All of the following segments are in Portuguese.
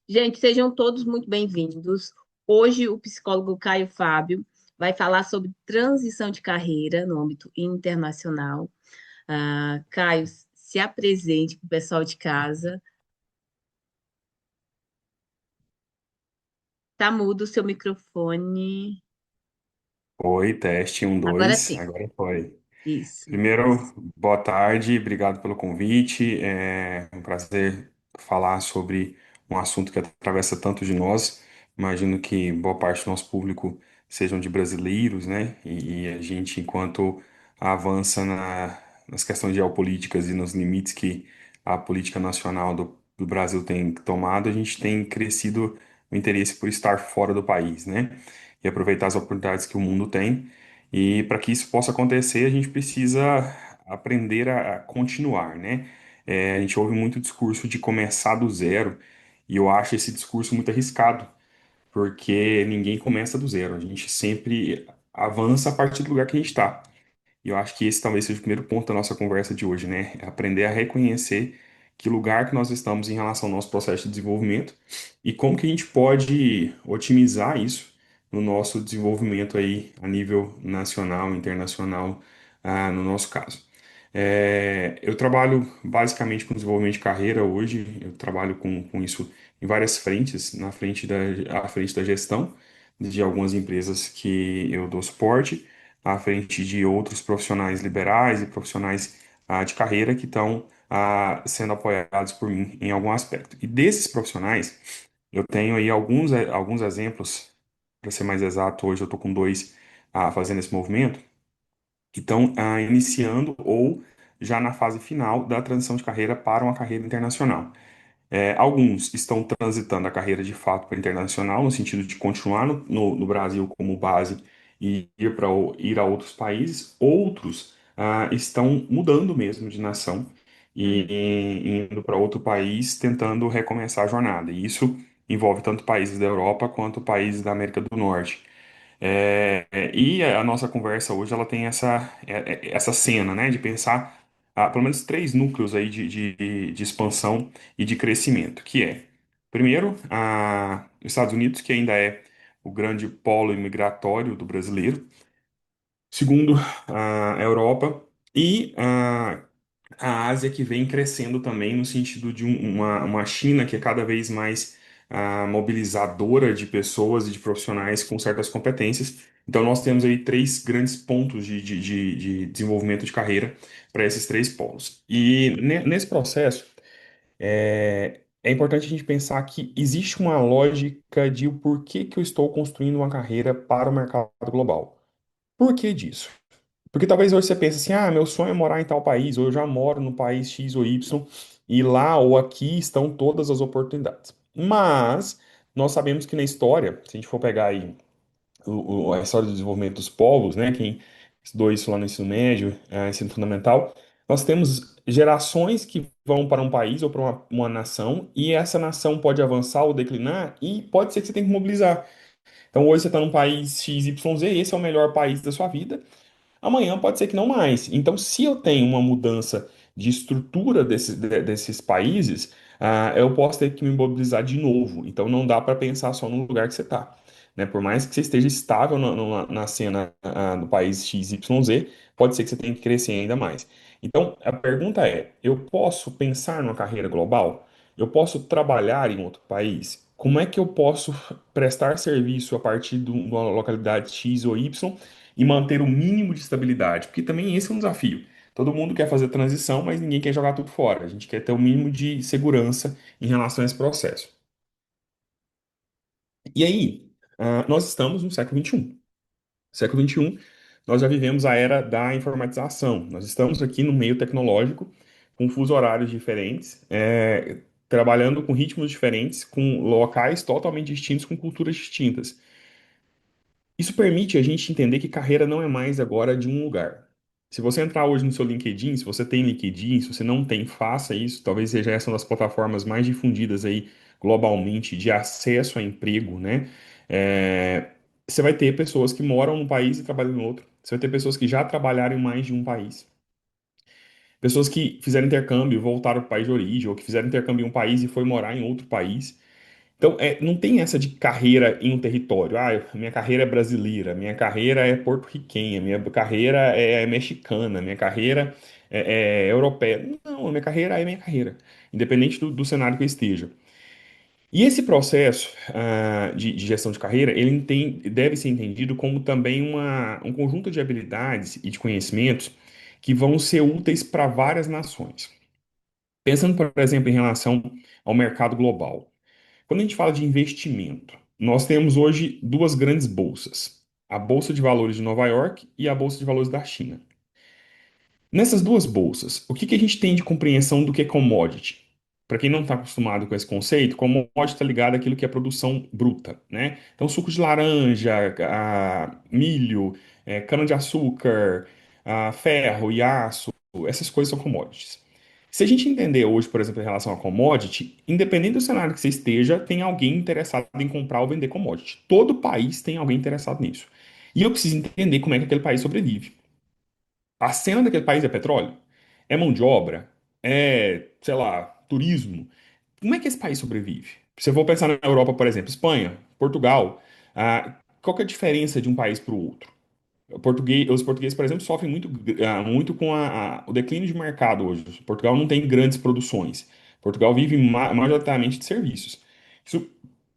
Gente, sejam todos muito bem-vindos. Hoje, o psicólogo Caio Fábio vai falar sobre transição de carreira no âmbito internacional. Caio, se apresente para o pessoal de casa. Tá mudo o seu microfone. Oi, teste um, Agora dois, sim. agora foi. Isso. Primeiro, boa tarde, obrigado pelo convite. É um prazer falar sobre um assunto que atravessa tanto de nós. Imagino que boa parte do nosso público sejam de brasileiros, né? E a gente, enquanto avança nas questões geopolíticas e nos limites que a política nacional do Brasil tem tomado, a gente tem crescido o interesse por estar fora do país, né? E aproveitar as oportunidades que o mundo tem. E para que isso possa acontecer, a gente precisa aprender a continuar, né? A gente ouve muito discurso de começar do zero, e eu acho esse discurso muito arriscado, porque ninguém começa do zero, a gente sempre avança a partir do lugar que a gente está. E eu acho que esse talvez seja o primeiro ponto da nossa conversa de hoje, né? É aprender a reconhecer que lugar que nós estamos em relação ao nosso processo de desenvolvimento e como que a gente pode otimizar isso no nosso desenvolvimento aí a nível nacional, internacional, no nosso caso. Eu trabalho basicamente com desenvolvimento de carreira hoje, eu trabalho com isso em várias frentes, à frente da gestão de algumas empresas que eu dou suporte, à frente de outros profissionais liberais e profissionais de carreira que estão sendo apoiados por mim em algum aspecto. E desses profissionais, eu tenho aí alguns exemplos, para ser mais exato, hoje eu estou com dois fazendo esse movimento, que estão iniciando ou já na fase final da transição de carreira para uma carreira internacional. Alguns estão transitando a carreira de fato para internacional, no sentido de continuar no Brasil como base e ir a outros países. Outros estão mudando mesmo de nação Hum. e indo para outro país, tentando recomeçar a jornada. E isso envolve tanto países da Europa quanto países da América do Norte. E a nossa conversa hoje ela tem essa cena, né, de pensar pelo menos três núcleos aí de expansão e de crescimento, que é, primeiro, os Estados Unidos, que ainda é o grande polo imigratório do brasileiro. Segundo, a Europa e a Ásia, que vem crescendo também no sentido de uma China que é cada vez mais mobilizadora de pessoas e de profissionais com certas competências. Então, nós temos aí três grandes pontos de desenvolvimento de carreira para esses três polos. E nesse processo, é importante a gente pensar que existe uma lógica de o porquê que eu estou construindo uma carreira para o mercado global. Por que disso? Porque talvez hoje você pense assim, meu sonho é morar em tal país, ou eu já moro no país X ou Y, e lá ou aqui estão todas as oportunidades. Mas nós sabemos que na história, se a gente for pegar aí a história do desenvolvimento dos povos, né, quem estudou isso lá no ensino médio, ensino fundamental, nós temos gerações que vão para um país ou para uma nação, e essa nação pode avançar ou declinar, e pode ser que você tenha que mobilizar. Então hoje você está num país X, Y, Z, esse é o melhor país da sua vida. Amanhã pode ser que não mais. Então, se eu tenho uma mudança de estrutura desses países, eu posso ter que me mobilizar de novo. Então, não dá para pensar só no lugar que você está. Né? Por mais que você esteja estável na cena do país XYZ, pode ser que você tenha que crescer ainda mais. Então, a pergunta é: eu posso pensar numa carreira global? Eu posso trabalhar em outro país? Como é que eu posso prestar serviço a partir de uma localidade X ou Y e manter o mínimo de estabilidade, porque também esse é um desafio. Todo mundo quer fazer transição, mas ninguém quer jogar tudo fora. A gente quer ter o mínimo de segurança em relação a esse processo. E aí, nós estamos no século XXI. Século XXI, nós já vivemos a era da informatização. Nós estamos aqui no meio tecnológico, com fusos horários diferentes, trabalhando com ritmos diferentes, com locais totalmente distintos, com culturas distintas. Isso permite a gente entender que carreira não é mais agora de um lugar. Se você entrar hoje no seu LinkedIn, se você tem LinkedIn, se você não tem, faça isso. Talvez seja essa uma das plataformas mais difundidas aí globalmente de acesso a emprego, né? É, Você vai ter pessoas que moram num país e trabalham em outro. Você vai ter pessoas que já trabalharam em mais de um país. Pessoas que fizeram intercâmbio e voltaram para o país de origem, ou que fizeram intercâmbio em um país e foi morar em outro país. Então, não tem essa de carreira em um território. Ah, minha carreira é brasileira, minha carreira é porto-riquenha, minha carreira é mexicana, minha carreira é europeia. Não, a minha carreira é minha carreira, independente do cenário que eu esteja. E esse processo, de gestão de carreira, deve ser entendido como também um conjunto de habilidades e de conhecimentos que vão ser úteis para várias nações. Pensando, por exemplo, em relação ao mercado global. Quando a gente fala de investimento, nós temos hoje duas grandes bolsas: a Bolsa de Valores de Nova York e a Bolsa de Valores da China. Nessas duas bolsas, o que que a gente tem de compreensão do que é commodity? Para quem não está acostumado com esse conceito, commodity está ligado àquilo que é produção bruta, né? Então, suco de laranja, milho, cana-de-açúcar, ferro e aço, essas coisas são commodities. Se a gente entender hoje, por exemplo, em relação a commodity, independente do cenário que você esteja, tem alguém interessado em comprar ou vender commodity. Todo país tem alguém interessado nisso. E eu preciso entender como é que aquele país sobrevive. A cena daquele país é petróleo? É mão de obra? É, sei lá, turismo? Como é que esse país sobrevive? Se eu for pensar na Europa, por exemplo, Espanha, Portugal, qual que é a diferença de um país para o outro? Os portugueses, por exemplo, sofrem muito com o declínio de mercado hoje. Portugal não tem grandes produções. Portugal vive majoritariamente de serviços. Isso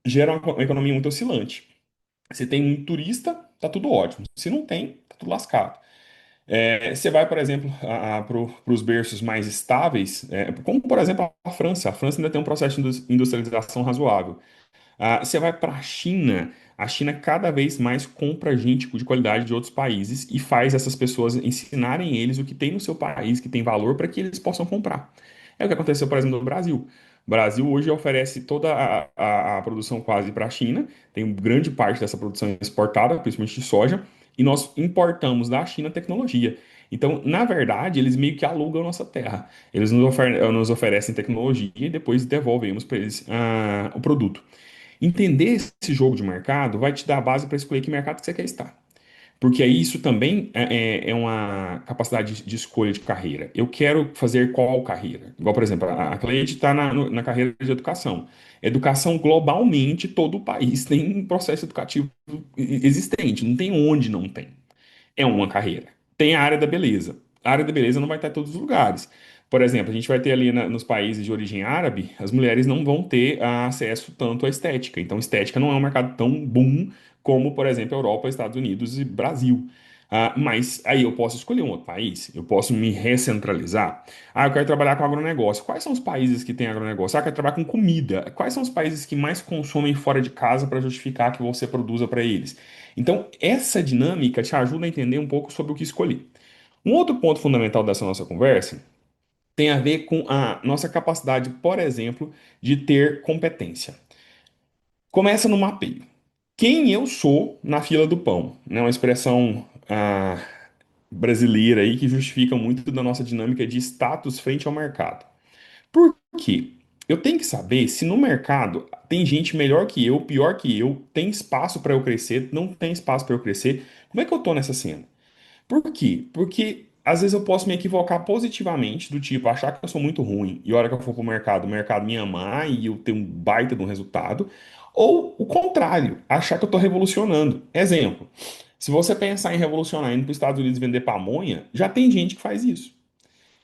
gera uma economia muito oscilante. Se tem muito turista, tá tudo ótimo. Se não tem, tá tudo lascado. Você vai, por exemplo, para os berços mais estáveis, como por exemplo a França. A França ainda tem um processo de industrialização razoável. Você vai para a China cada vez mais compra gente de qualidade de outros países e faz essas pessoas ensinarem eles o que tem no seu país, que tem valor, para que eles possam comprar. É o que aconteceu, por exemplo, no Brasil. O Brasil hoje oferece toda a produção quase para a China, tem grande parte dessa produção exportada, principalmente de soja, e nós importamos da China tecnologia. Então, na verdade, eles meio que alugam a nossa terra. Eles nos oferecem tecnologia e depois devolvemos para eles o produto. Entender esse jogo de mercado vai te dar a base para escolher que mercado que você quer estar. Porque aí isso também é uma capacidade de escolha de carreira. Eu quero fazer qual carreira? Igual, por exemplo, a Cleide está na carreira de educação. Educação globalmente, todo o país tem um processo educativo existente, não tem onde não tem. É uma carreira. Tem a área da beleza. A área da beleza não vai estar em todos os lugares. Por exemplo, a gente vai ter ali nos países de origem árabe, as mulheres não vão ter acesso tanto à estética. Então, estética não é um mercado tão boom como, por exemplo, Europa, Estados Unidos e Brasil. Mas aí eu posso escolher um outro país, eu posso me recentralizar. Eu quero trabalhar com agronegócio. Quais são os países que têm agronegócio? Eu quero trabalhar com comida. Quais são os países que mais consomem fora de casa para justificar que você produza para eles? Então, essa dinâmica te ajuda a entender um pouco sobre o que escolher. Um outro ponto fundamental dessa nossa conversa tem a ver com a nossa capacidade, por exemplo, de ter competência. Começa no mapeio. Quem eu sou na fila do pão, né? Uma expressão brasileira aí que justifica muito da nossa dinâmica de status frente ao mercado. Por quê? Eu tenho que saber se no mercado tem gente melhor que eu, pior que eu, tem espaço para eu crescer, não tem espaço para eu crescer. Como é que eu tô nessa cena? Por quê? Porque às vezes eu posso me equivocar positivamente, do tipo, achar que eu sou muito ruim e a hora que eu for pro mercado, o mercado me amar e eu ter um baita de um resultado. Ou o contrário, achar que eu tô revolucionando. Exemplo, se você pensar em revolucionar indo para os Estados Unidos vender pamonha, já tem gente que faz isso.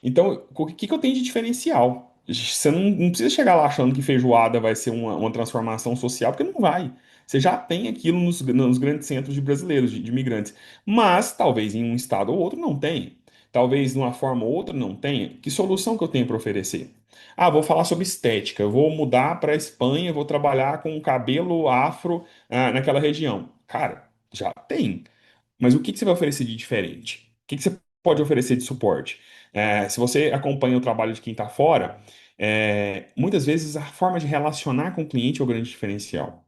Então, o que que eu tenho de diferencial? Você não precisa chegar lá achando que feijoada vai ser uma transformação social, porque não vai. Você já tem aquilo nos grandes centros de brasileiros, de imigrantes. Mas talvez em um estado ou outro não tenha. Talvez de uma forma ou outra não tenha. Que solução que eu tenho para oferecer? Vou falar sobre estética. Eu vou mudar para a Espanha, vou trabalhar com cabelo afro, naquela região. Cara, já tem. Mas o que que você vai oferecer de diferente? O que que você pode oferecer de suporte? Se você acompanha o trabalho de quem está fora, muitas vezes a forma de relacionar com o cliente é o grande diferencial.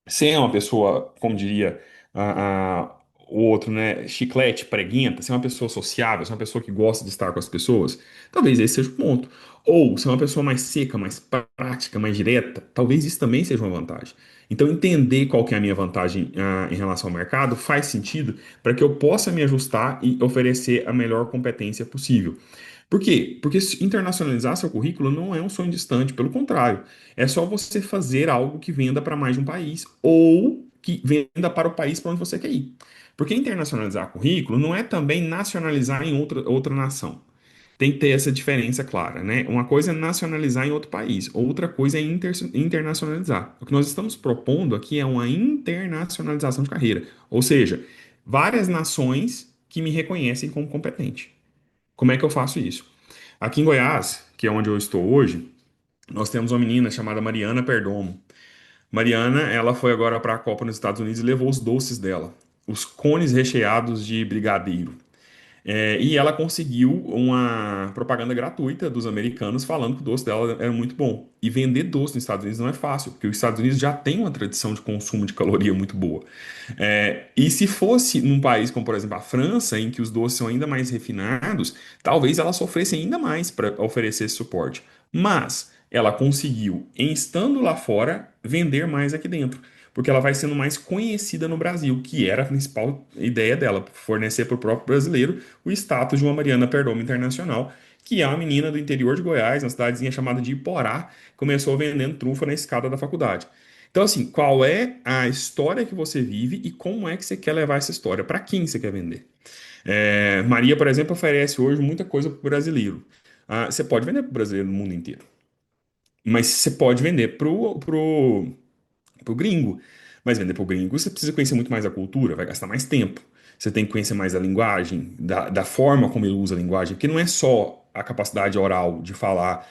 Você é uma pessoa, como diria a- a- o outro, né, chiclete, preguenta, você é uma pessoa sociável, você é uma pessoa que gosta de estar com as pessoas, talvez esse seja o ponto. Ou se é uma pessoa mais seca, mais prática, mais direta, talvez isso também seja uma vantagem. Então, entender qual que é a minha vantagem, em relação ao mercado faz sentido para que eu possa me ajustar e oferecer a melhor competência possível. Por quê? Porque internacionalizar seu currículo não é um sonho distante, pelo contrário, é só você fazer algo que venda para mais de um país ou que venda para o país para onde você quer ir. Porque internacionalizar currículo não é também nacionalizar em outra nação. Tem que ter essa diferença clara, né? Uma coisa é nacionalizar em outro país, outra coisa é internacionalizar. O que nós estamos propondo aqui é uma internacionalização de carreira, ou seja, várias nações que me reconhecem como competente. Como é que eu faço isso? Aqui em Goiás, que é onde eu estou hoje, nós temos uma menina chamada Mariana Perdomo. Mariana, ela foi agora para a Copa nos Estados Unidos e levou os doces dela, os cones recheados de brigadeiro. E ela conseguiu uma propaganda gratuita dos americanos falando que o doce dela era muito bom. E vender doce nos Estados Unidos não é fácil, porque os Estados Unidos já tem uma tradição de consumo de caloria muito boa. E se fosse num país como, por exemplo, a França, em que os doces são ainda mais refinados, talvez ela sofresse ainda mais para oferecer esse suporte. Mas ela conseguiu, em estando lá fora, vender mais aqui dentro. Porque ela vai sendo mais conhecida no Brasil, que era a principal ideia dela, fornecer para o próprio brasileiro o status de uma Mariana Perdomo Internacional, que é uma menina do interior de Goiás, uma cidadezinha chamada de Iporá, começou vendendo trufa na escada da faculdade. Então, assim, qual é a história que você vive e como é que você quer levar essa história? Para quem você quer vender? Maria, por exemplo, oferece hoje muita coisa para o brasileiro. Você pode vender para o brasileiro no mundo inteiro, mas você pode vender pro gringo. Mas vender pro gringo, você precisa conhecer muito mais a cultura, vai gastar mais tempo. Você tem que conhecer mais a linguagem, da forma como ele usa a linguagem, porque não é só a capacidade oral de falar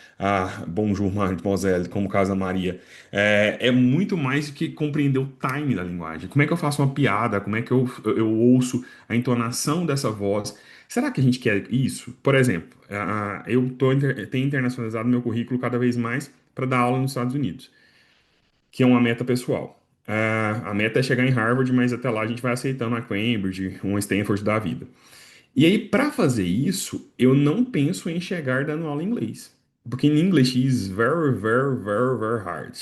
bonjour, mademoiselle, como casa Maria. É muito mais do que compreender o time da linguagem. Como é que eu faço uma piada? Como é que eu ouço a entonação dessa voz? Será que a gente quer isso? Por exemplo, tenho internacionalizado meu currículo cada vez mais para dar aula nos Estados Unidos, que é uma meta pessoal. A meta é chegar em Harvard, mas até lá a gente vai aceitando a Cambridge, um Stanford da vida. E aí, para fazer isso, eu não penso em chegar dando aula em inglês. Porque em English is very, very, very, very hard.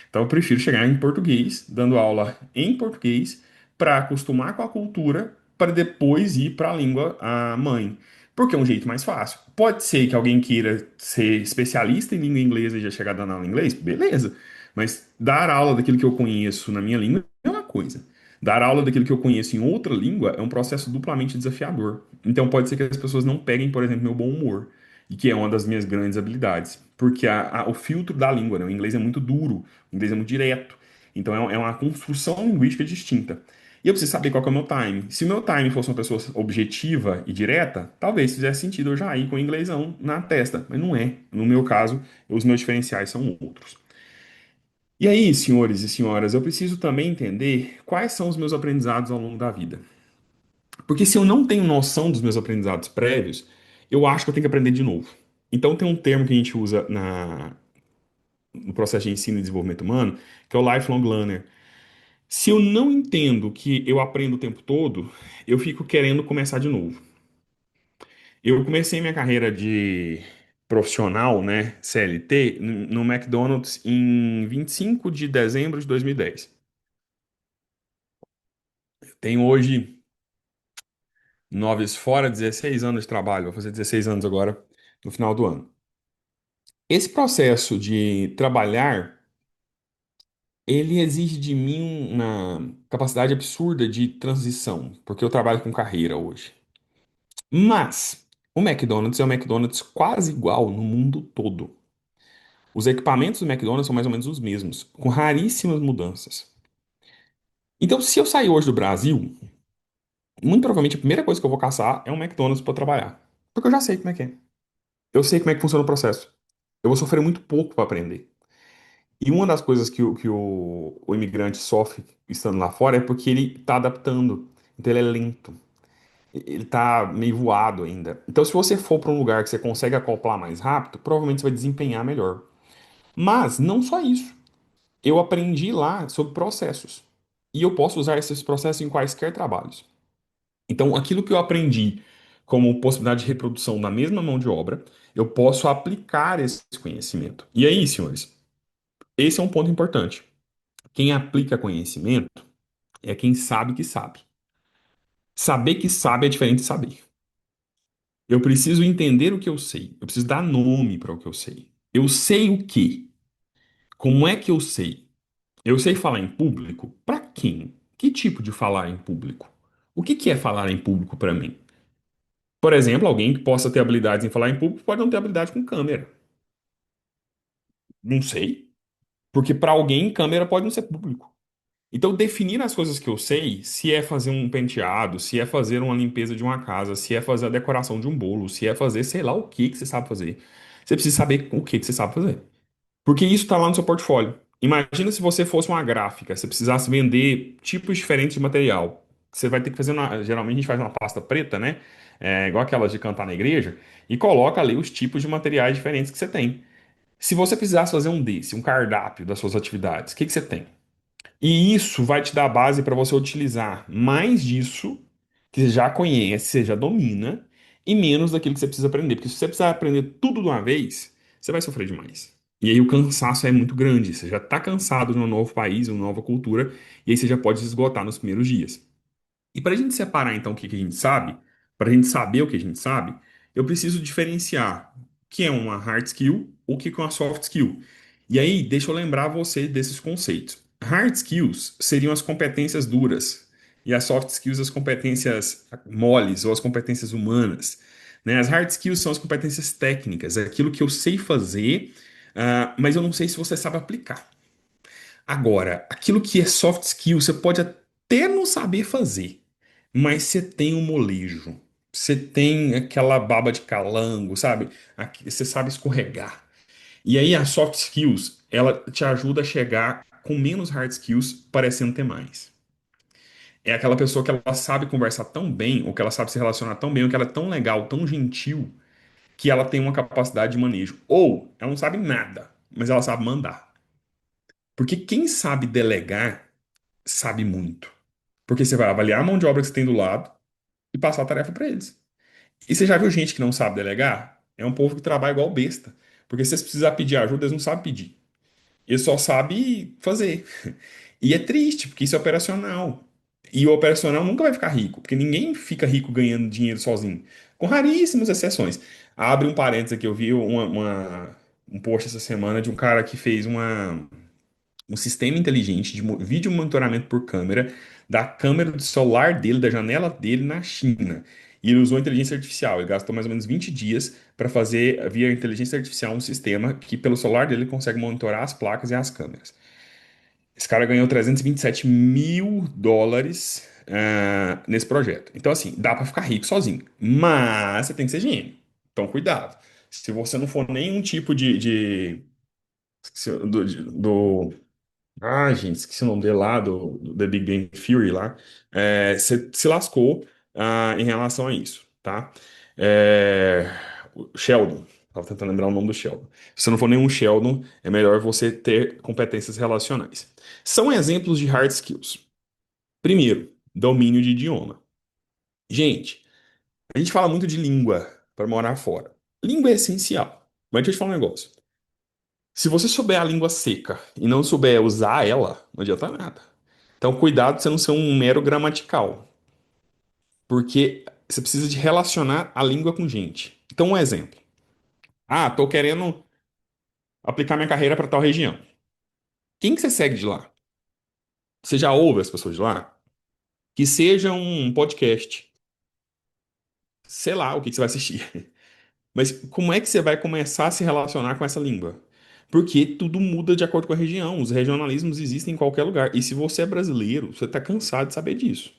Então eu prefiro chegar em português, dando aula em português, para acostumar com a cultura, para depois ir para a língua mãe. Porque é um jeito mais fácil. Pode ser que alguém queira ser especialista em língua inglesa e já chegar dando aula em inglês, beleza. Mas dar aula daquilo que eu conheço na minha língua é uma coisa. Dar aula daquilo que eu conheço em outra língua é um processo duplamente desafiador. Então pode ser que as pessoas não peguem, por exemplo, meu bom humor, e que é uma das minhas grandes habilidades. Porque o filtro da língua, né? O inglês é muito duro, o inglês é muito direto. Então é uma construção linguística distinta. E eu preciso saber qual que é o meu time. Se o meu time fosse uma pessoa objetiva e direta, talvez fizesse sentido eu já ir com o inglêsão na testa. Mas não é. No meu caso, os meus diferenciais são outros. E aí, senhores e senhoras, eu preciso também entender quais são os meus aprendizados ao longo da vida. Porque se eu não tenho noção dos meus aprendizados prévios, eu acho que eu tenho que aprender de novo. Então tem um termo que a gente usa no processo de ensino e desenvolvimento humano, que é o lifelong learner. Se eu não entendo que eu aprendo o tempo todo, eu fico querendo começar de novo. Eu comecei minha carreira de profissional, né, CLT, no McDonald's em 25 de dezembro de 2010. Tenho hoje noves fora, 16 anos de trabalho, vou fazer 16 anos agora no final do ano. Esse processo de trabalhar, ele exige de mim uma capacidade absurda de transição, porque eu trabalho com carreira hoje. Mas o McDonald's é um McDonald's quase igual no mundo todo. Os equipamentos do McDonald's são mais ou menos os mesmos, com raríssimas mudanças. Então, se eu sair hoje do Brasil, muito provavelmente a primeira coisa que eu vou caçar é um McDonald's para trabalhar. Porque eu já sei como é que é. Eu sei como é que funciona o processo. Eu vou sofrer muito pouco para aprender. E uma das coisas que o imigrante sofre estando lá fora é porque ele está adaptando. Então ele é lento. Ele está meio voado ainda. Então, se você for para um lugar que você consegue acoplar mais rápido, provavelmente você vai desempenhar melhor. Mas não só isso. Eu aprendi lá sobre processos. E eu posso usar esses processos em quaisquer trabalhos. Então, aquilo que eu aprendi como possibilidade de reprodução na mesma mão de obra, eu posso aplicar esse conhecimento. E aí, senhores, esse é um ponto importante. Quem aplica conhecimento é quem sabe que sabe. Saber que sabe é diferente de saber. Eu preciso entender o que eu sei. Eu preciso dar nome para o que eu sei. Eu sei o quê? Como é que eu sei? Eu sei falar em público? Para quem? Que tipo de falar em público? O que que é falar em público para mim? Por exemplo, alguém que possa ter habilidades em falar em público pode não ter habilidade com câmera. Não sei. Porque para alguém, câmera pode não ser público. Então, definir as coisas que eu sei, se é fazer um penteado, se é fazer uma limpeza de uma casa, se é fazer a decoração de um bolo, se é fazer sei lá o que que você sabe fazer. Você precisa saber o que que você sabe fazer. Porque isso está lá no seu portfólio. Imagina se você fosse uma gráfica, você precisasse vender tipos diferentes de material. Você vai ter que fazer geralmente a gente faz uma pasta preta, né? Igual aquelas de cantar na igreja, e coloca ali os tipos de materiais diferentes que você tem. Se você precisasse fazer um desse, um cardápio das suas atividades, o que que você tem? E isso vai te dar base para você utilizar mais disso que você já conhece, você já domina, e menos daquilo que você precisa aprender. Porque se você precisar aprender tudo de uma vez, você vai sofrer demais. E aí o cansaço é muito grande. Você já está cansado de um novo país, uma nova cultura, e aí você já pode se esgotar nos primeiros dias. E para a gente separar então o que que a gente sabe, para a gente saber o que a gente sabe, eu preciso diferenciar o que é uma hard skill, o que é uma soft skill. E aí, deixa eu lembrar você desses conceitos. Hard skills seriam as competências duras, e as soft skills as competências moles ou as competências humanas. Né? As hard skills são as competências técnicas, é aquilo que eu sei fazer, mas eu não sei se você sabe aplicar. Agora, aquilo que é soft skill, você pode até não saber fazer, mas você tem um molejo. Você tem aquela baba de calango, sabe? Você sabe escorregar. E aí a soft skills, ela te ajuda a chegar com menos hard skills, parecendo ter mais. É aquela pessoa que ela sabe conversar tão bem, ou que ela sabe se relacionar tão bem, ou que ela é tão legal, tão gentil, que ela tem uma capacidade de manejo. Ou ela não sabe nada, mas ela sabe mandar. Porque quem sabe delegar sabe muito. Porque você vai avaliar a mão de obra que você tem do lado e passar a tarefa para eles. E você já viu gente que não sabe delegar? É um povo que trabalha igual besta. Porque se você precisar pedir ajuda, eles não sabem pedir. Eles só sabem fazer. E é triste, porque isso é operacional. E o operacional nunca vai ficar rico, porque ninguém fica rico ganhando dinheiro sozinho. Com raríssimas exceções. Abre um parênteses aqui, eu vi um post essa semana de um cara que fez um sistema inteligente de vídeo monitoramento por câmera da câmera do celular dele, da janela dele na China. E ele usou inteligência artificial. Ele gastou mais ou menos 20 dias para fazer, via inteligência artificial, um sistema que, pelo celular dele, consegue monitorar as placas e as câmeras. Esse cara ganhou 327 mil dólares nesse projeto. Então, assim, dá para ficar rico sozinho. Mas você tem que ser gênio. Então, cuidado. Se você não for nenhum tipo esqueci gente, esqueci o nome dele lá, do The Big Bang Theory lá. Você se lascou em relação a isso, tá? O Sheldon, tava tentando lembrar o nome do Sheldon. Se você não for nenhum Sheldon, é melhor você ter competências relacionais. São exemplos de hard skills. Primeiro, domínio de idioma. Gente, a gente fala muito de língua para morar fora. Língua é essencial. Mas deixa eu te falar um negócio. Se você souber a língua seca e não souber usar ela, não adianta nada. Então, cuidado de você não ser um mero gramatical, porque você precisa de relacionar a língua com gente. Então, um exemplo. Ah, tô querendo aplicar minha carreira para tal região. Quem que você segue de lá? Você já ouve as pessoas de lá? Que seja um podcast. Sei lá o que que você vai assistir. Mas como é que você vai começar a se relacionar com essa língua? Porque tudo muda de acordo com a região. Os regionalismos existem em qualquer lugar. E se você é brasileiro, você está cansado de saber disso.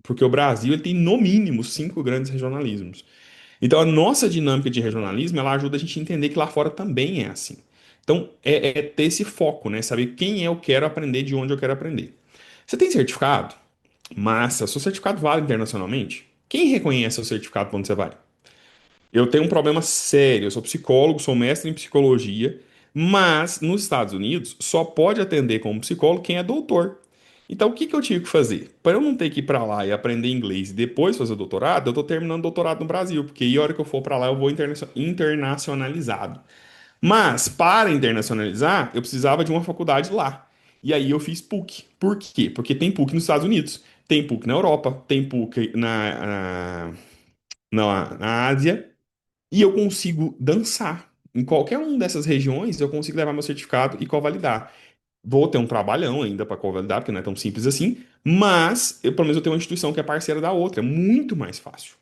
Porque o Brasil ele tem, no mínimo, 5 grandes regionalismos. Então, a nossa dinâmica de regionalismo, ela ajuda a gente a entender que lá fora também é assim. Então, é ter esse foco, né? Saber quem eu quero aprender, de onde eu quero aprender. Você tem certificado? Massa. Seu certificado vale internacionalmente? Quem reconhece o certificado quando você vai? Eu tenho um problema sério. Eu sou psicólogo, sou mestre em psicologia, mas nos Estados Unidos só pode atender como psicólogo quem é doutor. Então, o que que eu tive que fazer? Para eu não ter que ir para lá e aprender inglês e depois fazer doutorado, eu estou terminando doutorado no Brasil, porque aí a hora que eu for para lá eu vou internacionalizado. Mas, para internacionalizar, eu precisava de uma faculdade lá. E aí eu fiz PUC. Por quê? Porque tem PUC nos Estados Unidos, tem PUC na Europa, tem PUC na Ásia, e eu consigo dançar. Em qualquer uma dessas regiões, eu consigo levar meu certificado e convalidar. Vou ter um trabalhão ainda para convalidar, porque não é tão simples assim, mas pelo menos eu tenho uma instituição que é parceira da outra, é muito mais fácil.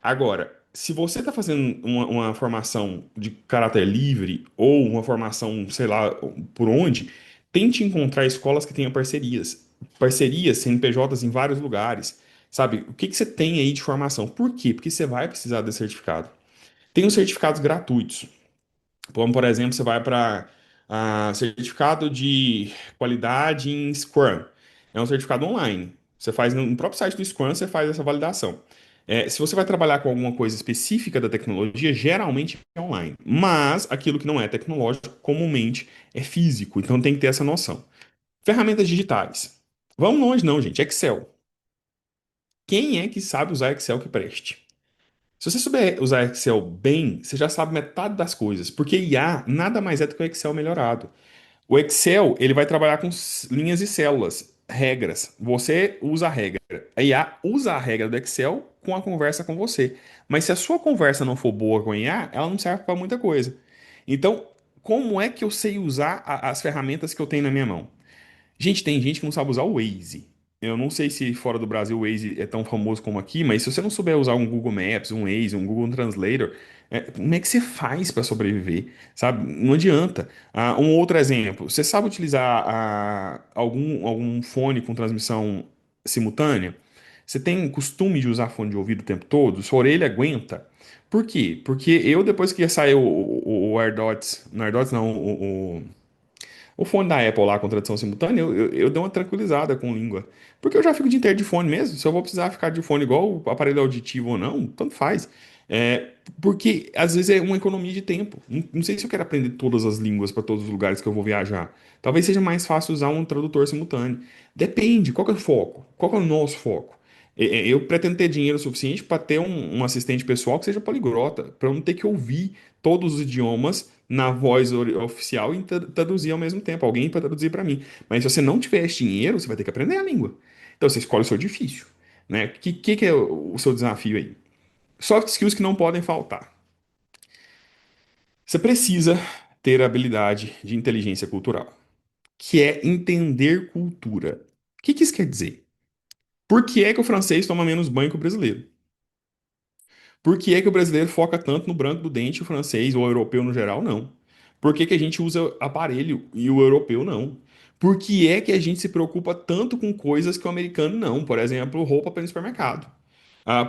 Agora, se você está fazendo uma formação de caráter livre ou uma formação, sei lá, por onde, tente encontrar escolas que tenham parcerias. Parcerias, CNPJs em vários lugares. Sabe, o que que você tem aí de formação? Por quê? Porque você vai precisar desse certificado. Tem os certificados gratuitos. Como, por exemplo, você vai para certificado de qualidade em Scrum. É um certificado online. Você faz no próprio site do Scrum, você faz essa validação. Se você vai trabalhar com alguma coisa específica da tecnologia, geralmente é online. Mas aquilo que não é tecnológico, comumente é físico. Então tem que ter essa noção. Ferramentas digitais. Vamos longe, não, gente. Excel. Quem é que sabe usar Excel que preste? Se você souber usar Excel bem, você já sabe metade das coisas, porque IA nada mais é do que o Excel melhorado. O Excel, ele vai trabalhar com linhas e células, regras. Você usa a regra. A IA usa a regra do Excel com a conversa com você. Mas se a sua conversa não for boa com a IA, ela não serve para muita coisa. Então, como é que eu sei usar as ferramentas que eu tenho na minha mão? Gente, tem gente que não sabe usar o Waze. Eu não sei se fora do Brasil o Waze é tão famoso como aqui, mas se você não souber usar um Google Maps, um Waze, um Google Translator, como é que você faz para sobreviver? Sabe? Não adianta. Um outro exemplo, você sabe utilizar algum fone com transmissão simultânea? Você tem costume de usar fone de ouvido o tempo todo? Sua orelha aguenta? Por quê? Porque eu, depois que saiu o AirDots, não AirDots não, o fone da Apple lá com tradução simultânea, eu dei uma tranquilizada com língua. Porque eu já fico o dia inteiro de fone mesmo. Se eu vou precisar ficar de fone igual o aparelho auditivo ou não, tanto faz. Porque às vezes é uma economia de tempo. Não sei se eu quero aprender todas as línguas para todos os lugares que eu vou viajar. Talvez seja mais fácil usar um tradutor simultâneo. Depende, qual que é o foco? Qual que é o nosso foco? Eu pretendo ter dinheiro suficiente para ter um assistente pessoal que seja poliglota, para eu não ter que ouvir todos os idiomas na voz oficial e traduzir ao mesmo tempo, alguém para traduzir para mim. Mas se você não tiver esse dinheiro, você vai ter que aprender a língua. Então você escolhe o seu difícil, né? O que é o seu desafio aí? Soft skills que não podem faltar. Você precisa ter a habilidade de inteligência cultural, que é entender cultura. O que isso quer dizer? Por que é que o francês toma menos banho que o brasileiro? Por que é que o brasileiro foca tanto no branco do dente, e o francês ou o europeu no geral, não? Por que que a gente usa aparelho e o europeu não? Por que é que a gente se preocupa tanto com coisas que o americano não? Por exemplo, roupa para ir no supermercado.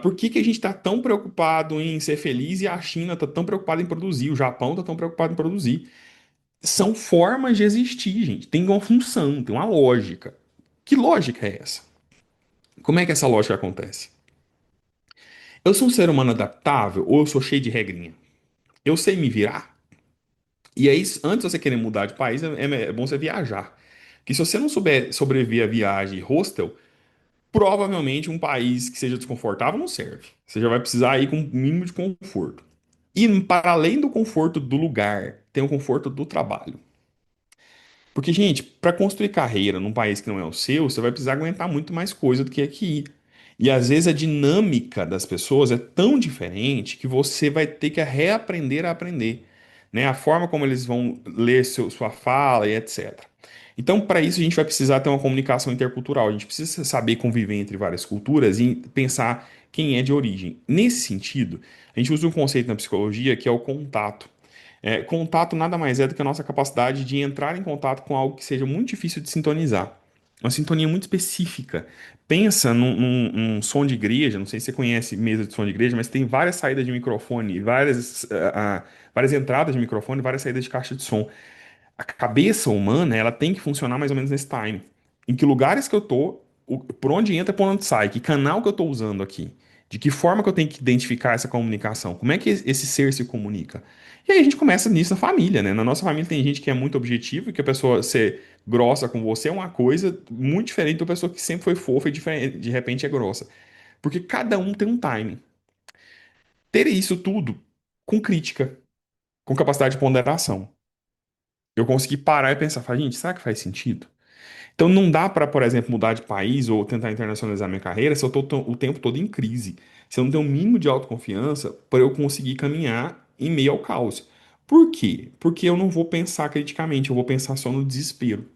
Por que que a gente está tão preocupado em ser feliz e a China está tão preocupada em produzir, o Japão está tão preocupado em produzir? São formas de existir, gente. Tem uma função, tem uma lógica. Que lógica é essa? Como é que essa lógica acontece? Eu sou um ser humano adaptável ou eu sou cheio de regrinha? Eu sei me virar? E aí, antes de você querer mudar de país, é bom você viajar. Que se você não souber sobreviver a viagem e hostel, provavelmente um país que seja desconfortável não serve. Você já vai precisar ir com um mínimo de conforto. E para além do conforto do lugar, tem o conforto do trabalho. Porque, gente, para construir carreira num país que não é o seu, você vai precisar aguentar muito mais coisa do que aqui. E às vezes a dinâmica das pessoas é tão diferente que você vai ter que reaprender a aprender, né? A forma como eles vão ler sua fala e etc. Então, para isso, a gente vai precisar ter uma comunicação intercultural. A gente precisa saber conviver entre várias culturas e pensar quem é de origem. Nesse sentido, a gente usa um conceito na psicologia que é o contato. Contato nada mais é do que a nossa capacidade de entrar em contato com algo que seja muito difícil de sintonizar. Uma sintonia muito específica. Pensa num som de igreja, não sei se você conhece mesa de som de igreja, mas tem várias saídas de microfone, várias entradas de microfone, várias saídas de caixa de som. A cabeça humana, ela tem que funcionar mais ou menos nesse time. Em que lugares que eu tô, por onde entra, por onde sai, que canal que eu tô usando aqui. De que forma que eu tenho que identificar essa comunicação? Como é que esse ser se comunica? E aí a gente começa nisso na família, né? Na nossa família tem gente que é muito objetivo e que a pessoa ser grossa com você é uma coisa muito diferente da pessoa que sempre foi fofa e de repente é grossa. Porque cada um tem um timing. Ter isso tudo com crítica, com capacidade de ponderação. Eu consegui parar e pensar, falar, gente, será que faz sentido? Então não dá para, por exemplo, mudar de país ou tentar internacionalizar minha carreira se eu estou o tempo todo em crise. Se eu não tenho o mínimo de autoconfiança para eu conseguir caminhar em meio ao caos. Por quê? Porque eu não vou pensar criticamente, eu vou pensar só no desespero.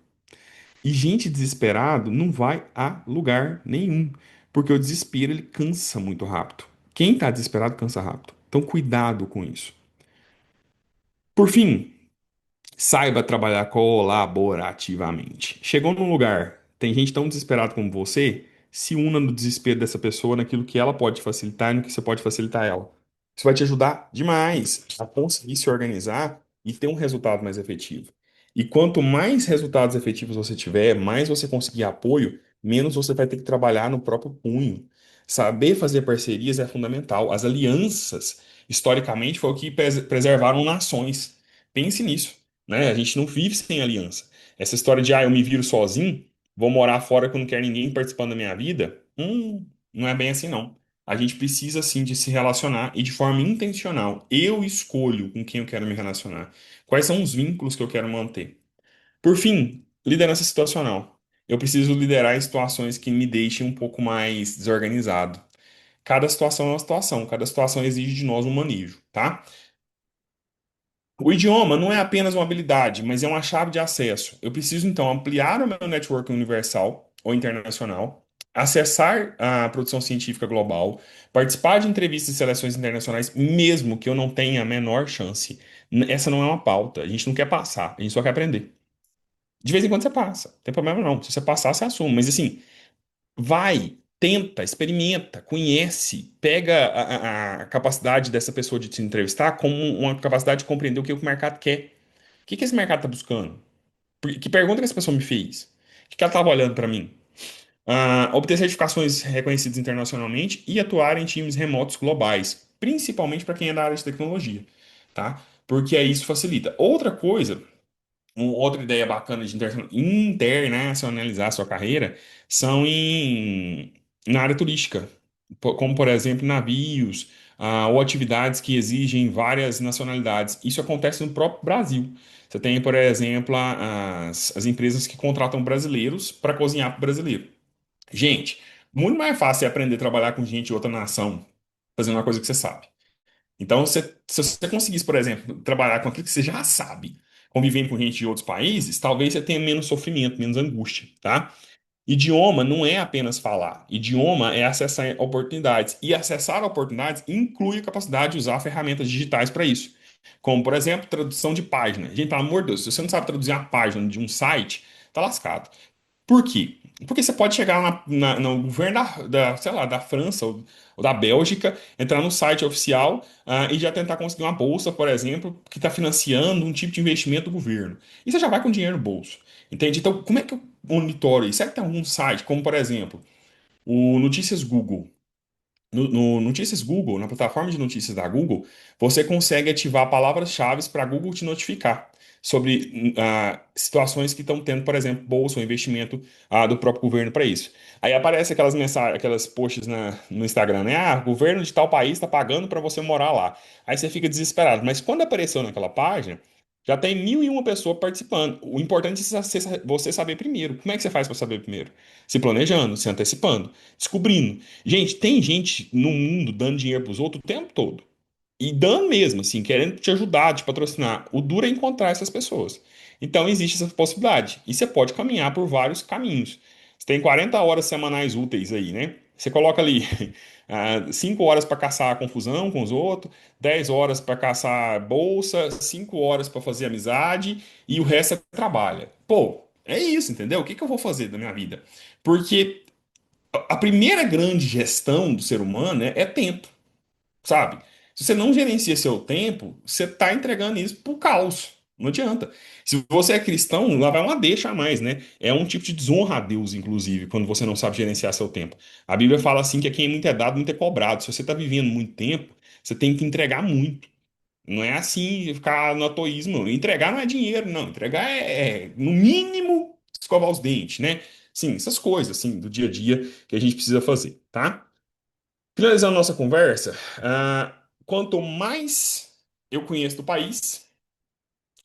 E gente desesperado não vai a lugar nenhum, porque o desespero ele cansa muito rápido. Quem está desesperado cansa rápido. Então cuidado com isso. Por fim, saiba trabalhar colaborativamente. Chegou num lugar, tem gente tão desesperada como você, se una no desespero dessa pessoa naquilo que ela pode facilitar e no que você pode facilitar ela. Isso vai te ajudar demais a conseguir se organizar e ter um resultado mais efetivo. E quanto mais resultados efetivos você tiver, mais você conseguir apoio, menos você vai ter que trabalhar no próprio punho. Saber fazer parcerias é fundamental. As alianças, historicamente, foi o que preservaram nações. Pense nisso, né? A gente não vive sem aliança. Essa história de, eu me viro sozinho, vou morar fora que eu não quero ninguém participando da minha vida, não é bem assim, não. A gente precisa, sim, de se relacionar e de forma intencional. Eu escolho com quem eu quero me relacionar. Quais são os vínculos que eu quero manter. Por fim, liderança situacional. Eu preciso liderar em situações que me deixem um pouco mais desorganizado. Cada situação é uma situação, cada situação exige de nós um manejo, tá? O idioma não é apenas uma habilidade, mas é uma chave de acesso. Eu preciso, então, ampliar o meu network universal ou internacional, acessar a produção científica global, participar de entrevistas e seleções internacionais, mesmo que eu não tenha a menor chance. Essa não é uma pauta. A gente não quer passar, a gente só quer aprender. De vez em quando você passa, não tem problema não. Se você passar, você assume. Mas assim, vai, tenta, experimenta, conhece, pega a capacidade dessa pessoa de te entrevistar como uma capacidade de compreender o que o mercado quer. O que que esse mercado está buscando? Que pergunta que essa pessoa me fez? O que que ela estava olhando para mim? Obter certificações reconhecidas internacionalmente e atuar em times remotos globais, principalmente para quem é da área de tecnologia, tá? Porque aí isso facilita. Outra coisa outra ideia bacana de internacionalizar a sua carreira são na área turística, como, por exemplo, navios, ou atividades que exigem várias nacionalidades. Isso acontece no próprio Brasil. Você tem, por exemplo, as empresas que contratam brasileiros para cozinhar para brasileiro. Gente, muito mais fácil é aprender a trabalhar com gente de outra nação, fazendo uma coisa que você sabe. Então, se você conseguisse, por exemplo, trabalhar com aquilo que você já sabe, convivendo com gente de outros países, talvez você tenha menos sofrimento, menos angústia, tá? Idioma não é apenas falar. Idioma é acessar oportunidades. E acessar oportunidades inclui a capacidade de usar ferramentas digitais para isso. Como, por exemplo, tradução de página. Gente, pelo amor de Deus, se você não sabe traduzir a página de um site, tá lascado. Por quê? Porque você pode chegar no governo sei lá, da França ou da Bélgica, entrar no site oficial, e já tentar conseguir uma bolsa, por exemplo, que está financiando um tipo de investimento do governo. E você já vai com dinheiro no bolso. Entende? Então, como é que eu monitoro isso? Será que tem algum site, como por exemplo, o Notícias Google? No Notícias Google, na plataforma de notícias da Google, você consegue ativar palavras-chave para a Google te notificar sobre situações que estão tendo, por exemplo, bolsa ou investimento do próprio governo para isso. Aí aparece aquelas mensagens, aquelas posts no Instagram, né? O governo de tal país está pagando para você morar lá. Aí você fica desesperado. Mas quando apareceu naquela página, já tem 1.001 pessoas participando. O importante é você saber primeiro. Como é que você faz para saber primeiro? Se planejando, se antecipando, descobrindo. Gente, tem gente no mundo dando dinheiro pros outros o tempo todo. E dando mesmo, assim, querendo te ajudar, te patrocinar. O duro é encontrar essas pessoas. Então existe essa possibilidade. E você pode caminhar por vários caminhos. Você tem 40 horas semanais úteis aí, né? Você coloca ali 5 horas para caçar a confusão com os outros, 10 horas para caçar bolsa, 5 horas para fazer amizade e o resto é trabalha. Pô, é isso, entendeu? O que que eu vou fazer da minha vida? Porque a primeira grande gestão do ser humano é tempo, sabe? Se você não gerencia seu tempo, você está entregando isso pro caos. Não adianta. Se você é cristão, lá vai uma deixa a mais, né? É um tipo de desonra a Deus, inclusive, quando você não sabe gerenciar seu tempo. A Bíblia fala assim que a quem muito é dado, muito é cobrado. Se você está vivendo muito tempo, você tem que entregar muito. Não é assim, ficar no atoísmo. Entregar não é dinheiro, não. Entregar no mínimo, escovar os dentes, né? Sim, essas coisas, assim, do dia a dia que a gente precisa fazer, tá? Finalizando nossa conversa, quanto mais eu conheço do país,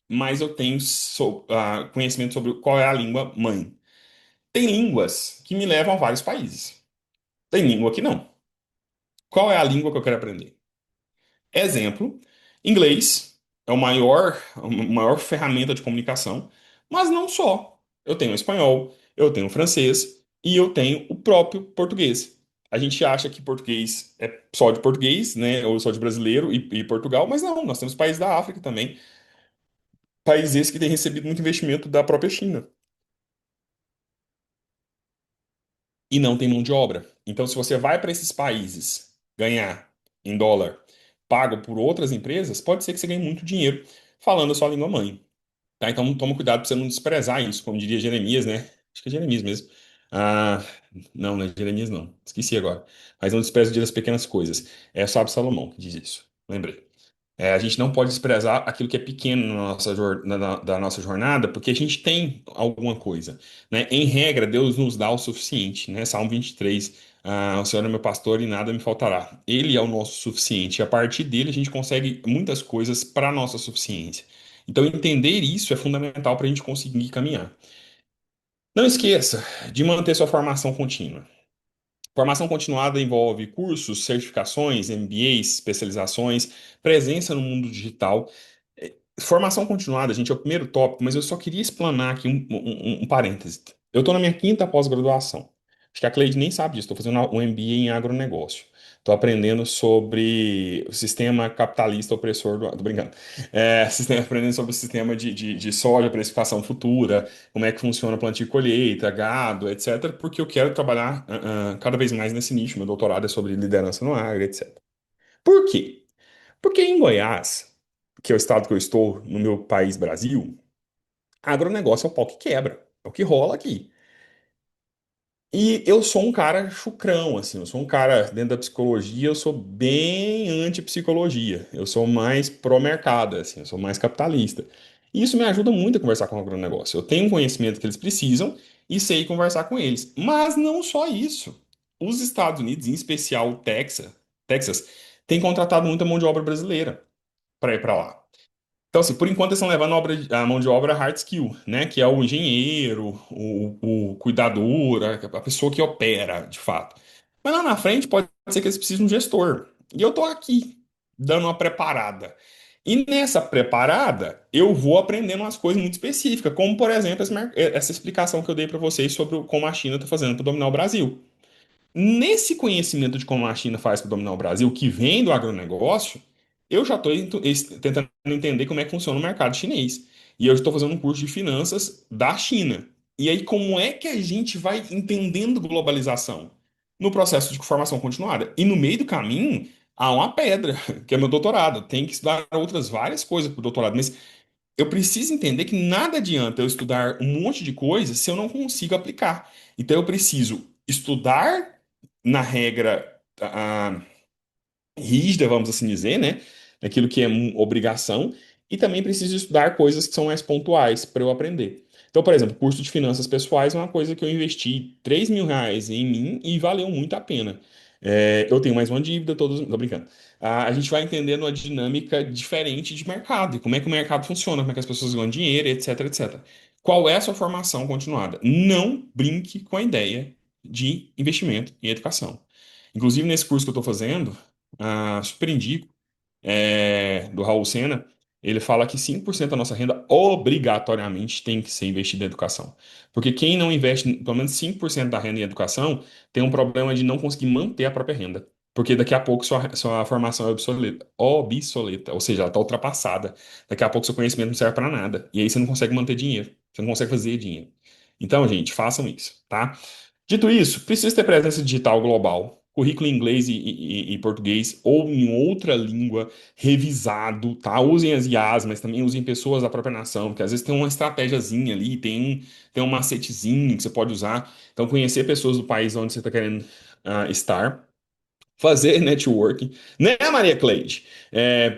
mais eu tenho conhecimento sobre qual é a língua mãe. Tem línguas que me levam a vários países. Tem língua que não. Qual é a língua que eu quero aprender? Exemplo, inglês é a maior ferramenta de comunicação, mas não só. Eu tenho espanhol, eu tenho francês e eu tenho o próprio português. A gente acha que português é só de português, né, ou só de brasileiro e Portugal, mas não, nós temos países da África também, países esses que têm recebido muito investimento da própria China e não tem mão de obra. Então, se você vai para esses países ganhar em dólar, pago por outras empresas, pode ser que você ganhe muito dinheiro falando a sua língua mãe. Tá? Então toma cuidado para você não desprezar isso, como diria Jeremias, né? Acho que é Jeremias mesmo. Ah, não é Jeremias não. Esqueci agora. Mas não despreza o dia das pequenas coisas. É o sábio Salomão que diz isso. Lembrei. A gente não pode desprezar aquilo que é pequeno na nossa, da nossa jornada, porque a gente tem alguma coisa, né? Em regra, Deus nos dá o suficiente, né? Salmo 23, o Senhor é meu pastor e nada me faltará. Ele é o nosso suficiente. E a partir dele a gente consegue muitas coisas para a nossa suficiência. Então, entender isso é fundamental para a gente conseguir caminhar. Não esqueça de manter sua formação contínua. Formação continuada envolve cursos, certificações, MBAs, especializações, presença no mundo digital. Formação continuada, gente, é o primeiro tópico, mas eu só queria explanar aqui um parêntese. Eu estou na minha quinta pós-graduação. Acho que a Cleide nem sabe disso. Estou fazendo um MBA em agronegócio. Estou aprendendo sobre o sistema capitalista opressor do. Tô brincando. Aprendendo sobre o sistema de soja, precificação futura, como é que funciona plantio e colheita, gado, etc. Porque eu quero trabalhar cada vez mais nesse nicho. Meu doutorado é sobre liderança no agro, etc. Por quê? Porque em Goiás, que é o estado que eu estou, no meu país Brasil, agronegócio é o pau que quebra. É o que rola aqui. E eu sou um cara chucrão, assim, eu sou um cara, dentro da psicologia, eu sou bem anti-psicologia. Eu sou mais pró-mercado, assim, eu sou mais capitalista. E isso me ajuda muito a conversar com o agronegócio. Eu tenho um conhecimento que eles precisam e sei conversar com eles. Mas não só isso. Os Estados Unidos, em especial o Texas, tem contratado muita mão de obra brasileira para ir para lá. Então, assim, por enquanto eles estão levando a mão de obra hard skill, né? Que é o engenheiro, o cuidador, a pessoa que opera, de fato. Mas lá na frente pode ser que eles precisem de um gestor. E eu tô aqui, dando uma preparada. E nessa preparada, eu vou aprendendo umas coisas muito específicas, como, por exemplo, essa explicação que eu dei para vocês sobre como a China está fazendo para dominar o Brasil. Nesse conhecimento de como a China faz para dominar o Brasil, que vem do agronegócio, eu já estou tentando entender como é que funciona o mercado chinês. E eu estou fazendo um curso de finanças da China. E aí, como é que a gente vai entendendo globalização? No processo de formação continuada. E no meio do caminho, há uma pedra, que é meu doutorado. Tem que estudar outras várias coisas para o doutorado. Mas eu preciso entender que nada adianta eu estudar um monte de coisas se eu não consigo aplicar. Então eu preciso estudar na regra rígida, vamos assim dizer, né? Aquilo que é obrigação, e também preciso estudar coisas que são mais pontuais para eu aprender. Então, por exemplo, curso de finanças pessoais é uma coisa que eu investi R$ 3.000 em mim e valeu muito a pena. Eu tenho mais uma dívida, todos. Tô brincando. A gente vai entendendo uma dinâmica diferente de mercado, e como é que o mercado funciona, como é que as pessoas ganham dinheiro, etc, etc. Qual é a sua formação continuada? Não brinque com a ideia de investimento em educação. Inclusive, nesse curso que eu estou fazendo, super indico, do Raul Sena, ele fala que 5% da nossa renda obrigatoriamente tem que ser investida em educação. Porque quem não investe pelo menos 5% da renda em educação tem um problema de não conseguir manter a própria renda. Porque daqui a pouco sua formação é obsoleta, ou seja, ela está ultrapassada. Daqui a pouco seu conhecimento não serve para nada. E aí você não consegue manter dinheiro, você não consegue fazer dinheiro. Então, gente, façam isso, tá? Dito isso, precisa ter presença digital global, currículo em inglês e português ou em outra língua revisado, tá? Usem as IAs, mas também usem pessoas da própria nação, porque às vezes tem uma estratégiazinha ali, tem um macetezinho que você pode usar. Então, conhecer pessoas do país onde você está querendo estar. Fazer networking, né, Maria Cleide?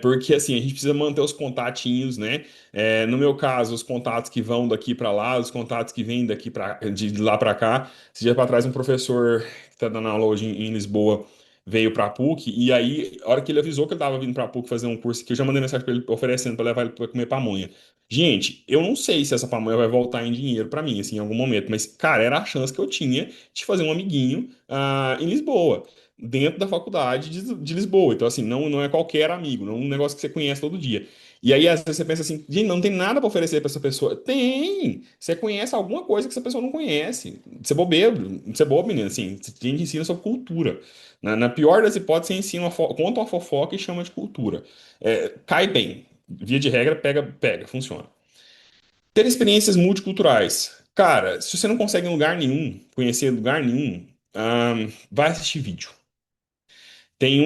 Porque assim, a gente precisa manter os contatinhos, né? No meu caso, os contatos que vão daqui para lá, os contatos que vêm de lá para cá. Esse dia para trás, um professor que está dando aula hoje em Lisboa veio para a PUC, e aí, a hora que ele avisou que ele estava vindo para a PUC fazer um curso, que eu já mandei mensagem para ele oferecendo para levar ele para comer pamonha. Gente, eu não sei se essa pamonha vai voltar em dinheiro pra mim, assim, em algum momento, mas, cara, era a chance que eu tinha de fazer um amiguinho em Lisboa, dentro da faculdade de Lisboa. Então, assim, não é qualquer amigo, não é um negócio que você conhece todo dia. E aí, às vezes, você pensa assim, gente, não tem nada pra oferecer pra essa pessoa. Tem! Você conhece alguma coisa que essa pessoa não conhece. Você é bobeiro, você é bobo, menino, assim, a gente ensina sobre cultura. Na pior das hipóteses, você ensina conta uma fofoca e chama de cultura. Cai bem. Via de regra, pega, funciona. Ter experiências multiculturais. Cara, se você não consegue em lugar nenhum, conhecer lugar nenhum, vai assistir vídeo. Tem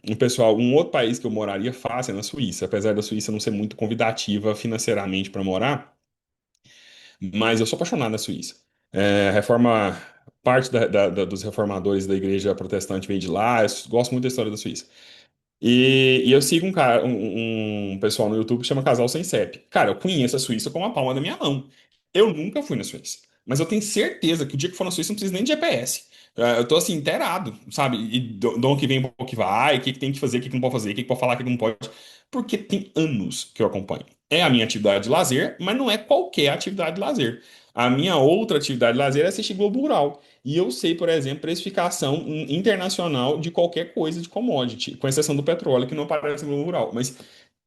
um pessoal, um outro país que eu moraria fácil é na Suíça, apesar da Suíça não ser muito convidativa financeiramente para morar, mas eu sou apaixonado na Suíça. Reforma, parte dos reformadores da igreja protestante veio de lá, eu gosto muito da história da Suíça. E eu sigo um pessoal no YouTube que chama Casal Sem CEP. Cara, eu conheço a Suíça como a palma da minha mão. Eu nunca fui na Suíça. Mas eu tenho certeza que o dia que for na Suíça não preciso nem de GPS. Eu tô assim, inteirado, sabe? E de onde que vem, para que vai, o que que tem que fazer, o que que não pode fazer, o que que pode falar, o que que não pode. Porque tem anos que eu acompanho. É a minha atividade de lazer, mas não é qualquer atividade de lazer. A minha outra atividade de lazer é assistir Globo Rural. E eu sei, por exemplo, precificação internacional de qualquer coisa de commodity, com exceção do petróleo, que não aparece no rural. Mas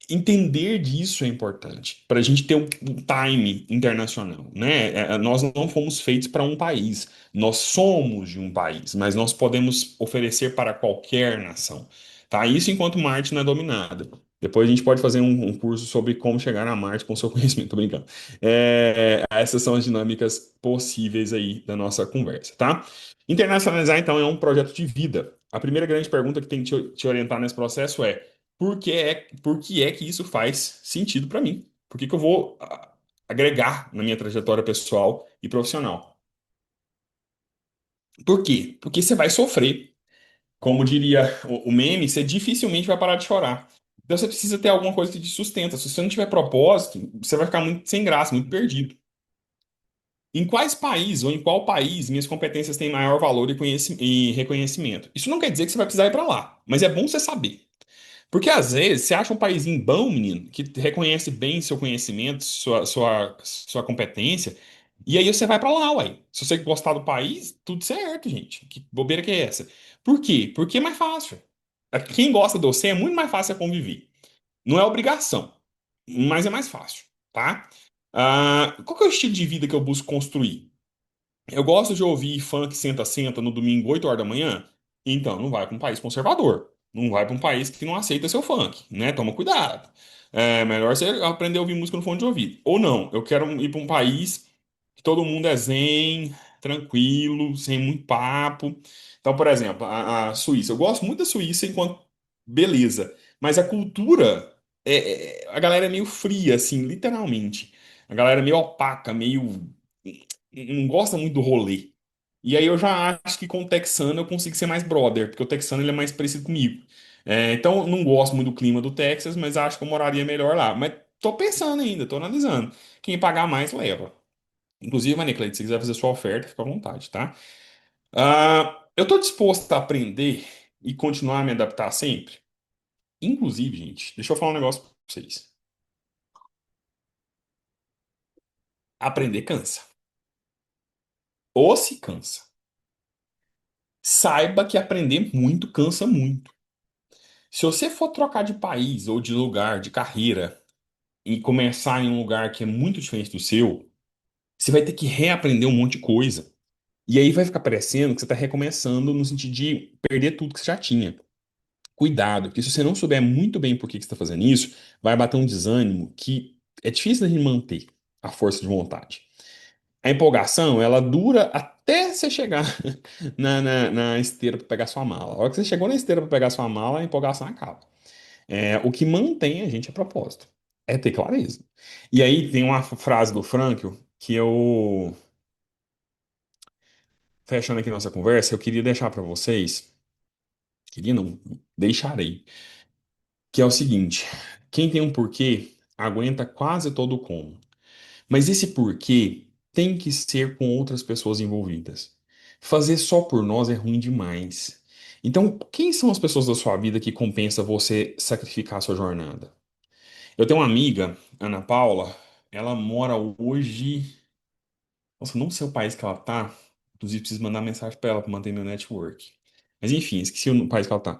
entender disso é importante, para a gente ter um time internacional, né? Nós não fomos feitos para um país, nós somos de um país, mas nós podemos oferecer para qualquer nação, tá? Isso enquanto Marte não é dominada. Depois a gente pode fazer um curso sobre como chegar na Marte com o seu conhecimento, tô brincando. Essas são as dinâmicas possíveis aí da nossa conversa, tá? Internacionalizar, então, é um projeto de vida. A primeira grande pergunta que tem que te orientar nesse processo é por que é que isso faz sentido para mim? Por que que eu vou agregar na minha trajetória pessoal e profissional? Por quê? Porque você vai sofrer. Como diria o meme, você dificilmente vai parar de chorar. Então você precisa ter alguma coisa que te sustenta. Se você não tiver propósito, você vai ficar muito sem graça, muito perdido. Em quais países ou em qual país minhas competências têm maior valor e reconhecimento? Isso não quer dizer que você vai precisar ir para lá, mas é bom você saber. Porque às vezes você acha um paísinho bom, menino, que reconhece bem seu conhecimento, sua competência, e aí você vai pra lá, uai. Se você gostar do país, tudo certo, gente. Que bobeira que é essa? Por quê? Porque é mais fácil. Quem gosta de você é muito mais fácil conviver. Não é obrigação, mas é mais fácil, tá? Qual que é o estilo de vida que eu busco construir? Eu gosto de ouvir funk senta-senta no domingo, 8 horas da manhã. Então, não vai para um país conservador. Não vai para um país que não aceita seu funk, né? Toma cuidado. É melhor você aprender a ouvir música no fone de ouvido. Ou não, eu quero ir para um país que todo mundo é zen, tranquilo, sem muito papo. Então, por exemplo, a Suíça. Eu gosto muito da Suíça enquanto beleza. Mas a cultura, a galera é meio fria, assim, literalmente. A galera é meio opaca, meio não gosta muito do rolê. E aí eu já acho que com o texano eu consigo ser mais brother, porque o texano ele é mais parecido comigo. Então eu não gosto muito do clima do Texas, mas acho que eu moraria melhor lá. Mas tô pensando ainda, tô analisando. Quem pagar mais leva. Inclusive, Manicleide, se quiser fazer sua oferta, fica à vontade, tá? Eu tô disposto a aprender e continuar a me adaptar sempre. Inclusive, gente, deixa eu falar um negócio pra vocês. Aprender cansa. Ou se cansa. Saiba que aprender muito cansa muito. Se você for trocar de país ou de lugar, de carreira, e começar em um lugar que é muito diferente do seu, você vai ter que reaprender um monte de coisa. E aí vai ficar parecendo que você está recomeçando no sentido de perder tudo que você já tinha. Cuidado, porque se você não souber muito bem por que que você está fazendo isso, vai bater um desânimo que é difícil de manter a força de vontade. A empolgação, ela dura até você chegar na esteira para pegar sua mala. A hora que você chegou na esteira para pegar sua mala, a empolgação acaba. O que mantém a gente a propósito é ter clareza. E aí tem uma frase do Frankl que eu, fechando aqui nossa conversa, eu queria deixar para vocês, queria não, deixarei, que é o seguinte: quem tem um porquê aguenta quase todo o como. Mas esse porquê tem que ser com outras pessoas envolvidas. Fazer só por nós é ruim demais. Então, quem são as pessoas da sua vida que compensa você sacrificar a sua jornada? Eu tenho uma amiga, Ana Paula, ela mora hoje. Nossa, não sei o país que ela tá. Inclusive, preciso mandar mensagem pra ela pra manter meu network. Mas enfim, esqueci o país que ela tá.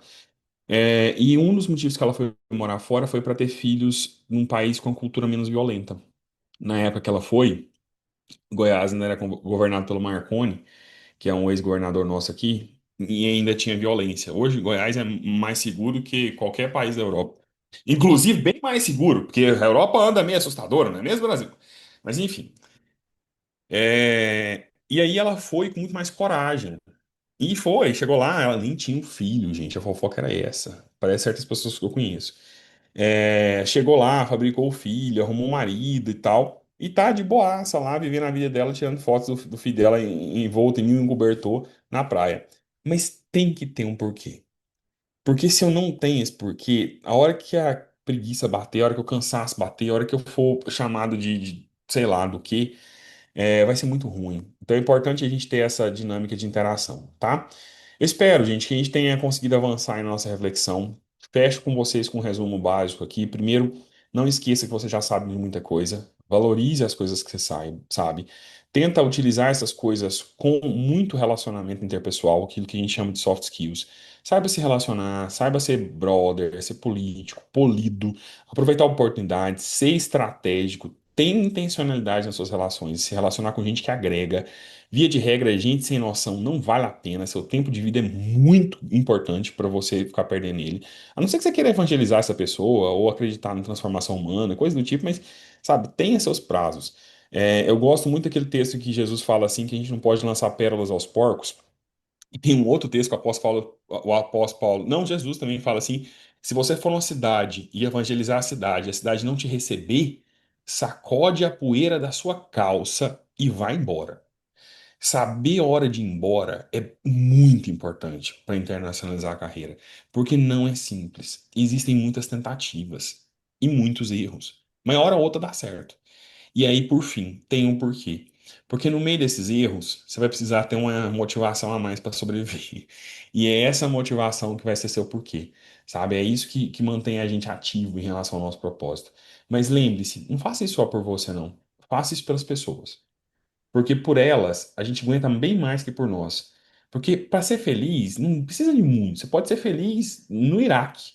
E um dos motivos que ela foi morar fora foi para ter filhos num país com a cultura menos violenta. Na época que ela foi, Goiás ainda era governado pelo Marconi, que é um ex-governador nosso aqui, e ainda tinha violência. Hoje, Goiás é mais seguro que qualquer país da Europa. Inclusive, bem mais seguro, porque a Europa anda meio assustadora, não é mesmo, Brasil? Mas enfim. E aí ela foi com muito mais coragem. E foi, chegou lá, ela nem tinha um filho, gente. A fofoca era essa. Parece certas pessoas que eu conheço. Chegou lá, fabricou o filho, arrumou um marido e tal. E tá de boaça lá, vivendo a vida dela, tirando fotos do filho dela envolto em um cobertor na praia. Mas tem que ter um porquê. Porque se eu não tenho esse porquê, a hora que a preguiça bater, a hora que o cansaço bater, a hora que eu for chamado de sei lá do quê, vai ser muito ruim. Então é importante a gente ter essa dinâmica de interação, tá? Eu espero, gente, que a gente tenha conseguido avançar em nossa reflexão. Fecho com vocês com um resumo básico aqui. Primeiro, não esqueça que você já sabe de muita coisa. Valorize as coisas que você sabe. Tenta utilizar essas coisas com muito relacionamento interpessoal, aquilo que a gente chama de soft skills. Saiba se relacionar, saiba ser brother, ser político, polido, aproveitar oportunidades, ser estratégico, tem intencionalidade nas suas relações, se relacionar com gente que agrega. Via de regra, gente sem noção não vale a pena. Seu tempo de vida é muito importante para você ficar perdendo ele. A não ser que você queira evangelizar essa pessoa ou acreditar na transformação humana, coisa do tipo, mas, sabe, tenha seus prazos. Eu gosto muito daquele texto que Jesus fala assim, que a gente não pode lançar pérolas aos porcos. E tem um outro texto que o apóstolo Paulo, não, Jesus também fala assim: se você for numa cidade e evangelizar a cidade não te receber, sacode a poeira da sua calça e vai embora. Saber a hora de ir embora é muito importante para internacionalizar a carreira, porque não é simples. Existem muitas tentativas e muitos erros, mas uma hora ou outra dá certo. E aí, por fim, tem um porquê. Porque no meio desses erros, você vai precisar ter uma motivação a mais para sobreviver. E é essa motivação que vai ser seu porquê, sabe? É isso que mantém a gente ativo em relação ao nosso propósito. Mas lembre-se, não faça isso só por você, não. Faça isso pelas pessoas. Porque por elas, a gente aguenta bem mais que por nós. Porque para ser feliz, não precisa de muito. Você pode ser feliz no Iraque.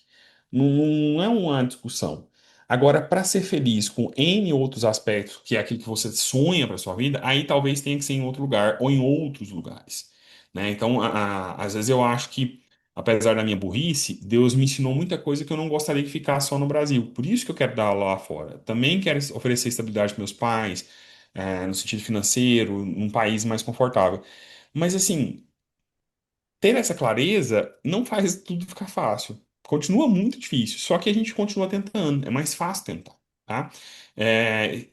Não é uma discussão. Agora, para ser feliz com N outros aspectos, que é aquilo que você sonha para sua vida, aí talvez tenha que ser em outro lugar ou em outros lugares, né? Então, às vezes eu acho que, apesar da minha burrice, Deus me ensinou muita coisa que eu não gostaria que ficasse só no Brasil. Por isso que eu quero dar aula lá fora. Também quero oferecer estabilidade para meus pais, no sentido financeiro, num país mais confortável. Mas assim, ter essa clareza não faz tudo ficar fácil. Continua muito difícil, só que a gente continua tentando. É mais fácil tentar, tá? É,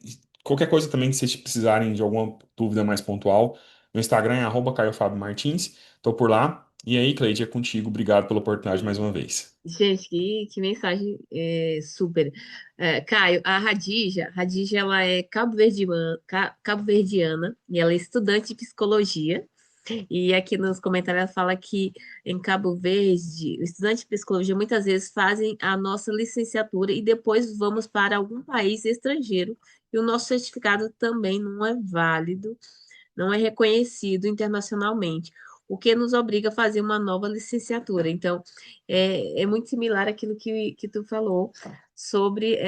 qualquer coisa também que vocês precisarem de alguma dúvida mais pontual, meu Instagram é @CaioFábioMartins. Tô por lá. E aí, Cleide, é contigo. Obrigado pela oportunidade mais uma vez. Gente, que mensagem super. Caio, a Radija, ela é cabo-verdiana e ela é estudante de psicologia. E aqui nos comentários ela fala que em Cabo Verde, os estudantes de psicologia muitas vezes fazem a nossa licenciatura e depois vamos para algum país estrangeiro e o nosso certificado também não é válido, não é reconhecido internacionalmente, o que nos obriga a fazer uma nova licenciatura. Então, é muito similar àquilo que tu falou sobre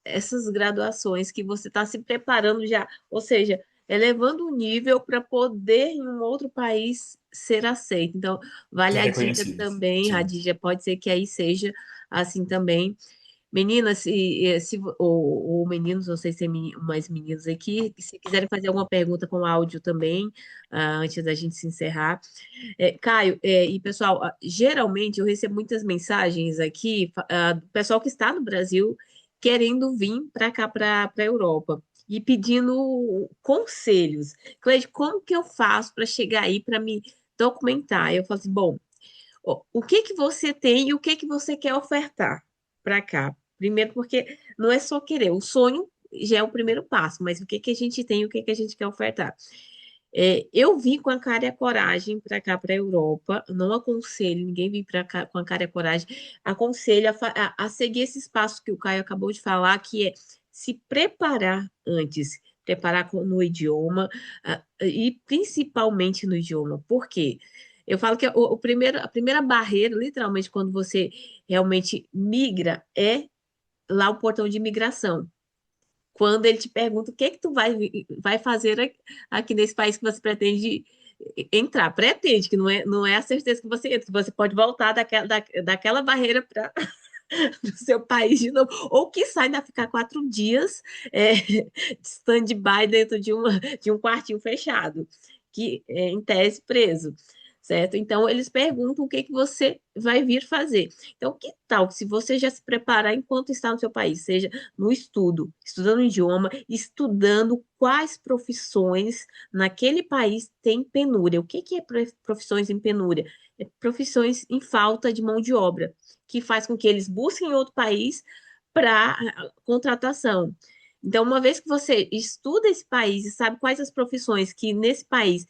essas graduações que você está se preparando já, ou seja, elevando o nível para poder em um outro país ser aceito. Então, vale Ser a dica reconhecido. também, Sim. Radija, pode ser que aí seja assim também. Meninas, ou meninos, não sei se tem mais meninos aqui, se quiserem fazer alguma pergunta com áudio também, antes da gente se encerrar. Caio, e pessoal, geralmente eu recebo muitas mensagens aqui, do pessoal que está no Brasil querendo vir para cá, para a Europa, e pedindo conselhos. Cleide, como que eu faço para chegar aí para me documentar? Eu falo assim, bom, o que que você tem e o que que você quer ofertar para cá? Primeiro, porque não é só querer, o sonho já é o primeiro passo, mas o que que a gente tem e o que que a gente quer ofertar? Eu vim com a cara e a coragem para cá, para a Europa. Não aconselho ninguém vir para cá com a cara e a coragem. Aconselho a seguir esse espaço que o Caio acabou de falar, que é se preparar antes, preparar no idioma, e principalmente no idioma. Por quê? Eu falo que a primeira barreira, literalmente, quando você realmente migra, é lá o portão de imigração. Quando ele te pergunta o que é que tu vai fazer aqui nesse país que você pretende entrar. Pretende, que não é a certeza que você entra, que você pode voltar daquela barreira para o seu país de novo. Ou que sai ainda ficar 4 dias de stand-by dentro de um quartinho fechado, que em tese preso. Certo? Então, eles perguntam o que que você vai vir fazer. Então, que tal que se você já se preparar enquanto está no seu país, seja no estudo, estudando o idioma, estudando quais profissões naquele país tem penúria. O que que é profissões em penúria? É profissões em falta de mão de obra, que faz com que eles busquem outro país para contratação. Então, uma vez que você estuda esse país e sabe quais as profissões que nesse país